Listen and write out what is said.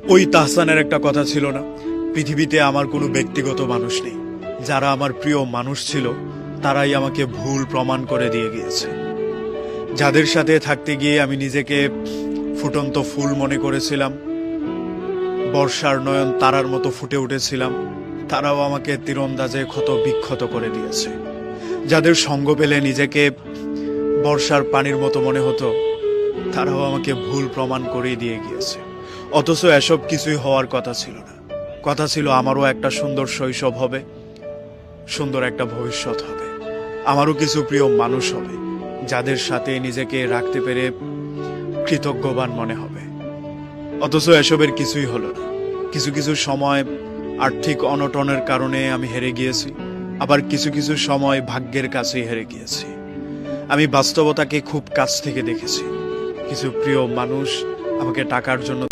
ওই তাহসানের একটা কথা ছিল না, পৃথিবীতে আমার কোনো ব্যক্তিগত মানুষ নেই। যারা আমার প্রিয় মানুষ ছিল তারাই আমাকে ভুল প্রমাণ করে দিয়ে গিয়েছে। যাদের সাথে থাকতে গিয়ে আমি নিজেকে ফুটন্ত ফুল মনে করেছিলাম, বর্ষার নয়ন তারার মতো ফুটে উঠেছিলাম, তারাও আমাকে তীরন্দাজে ক্ষত বিক্ষত করে দিয়েছে। যাদের সঙ্গ পেলে নিজেকে বর্ষার পানির মতো মনে হতো, তারাও আমাকে ভুল প্রমাণ করে দিয়ে গিয়েছে। অথচ এসব কিছুই হওয়ার কথা ছিল না। কথা ছিল আমারও একটা সুন্দর শৈশব হবে, সুন্দর একটা ভবিষ্যৎ হবে, আমারও কিছু প্রিয় মানুষ হবে যাদের সাথে নিজেকে রাখতে পেরে কৃতজ্ঞবান মনে হবে। অথচ এসবের কিছুই হলো না। কিছু কিছু সময় আর্থিক অনটনের কারণে আমি হেরে গিয়েছি, আবার কিছু কিছু সময় ভাগ্যের কাছেই হেরে গিয়েছি। আমি বাস্তবতাকে খুব কাছ থেকে দেখেছি। কিছু প্রিয় মানুষ আমাকে টাকার জন্য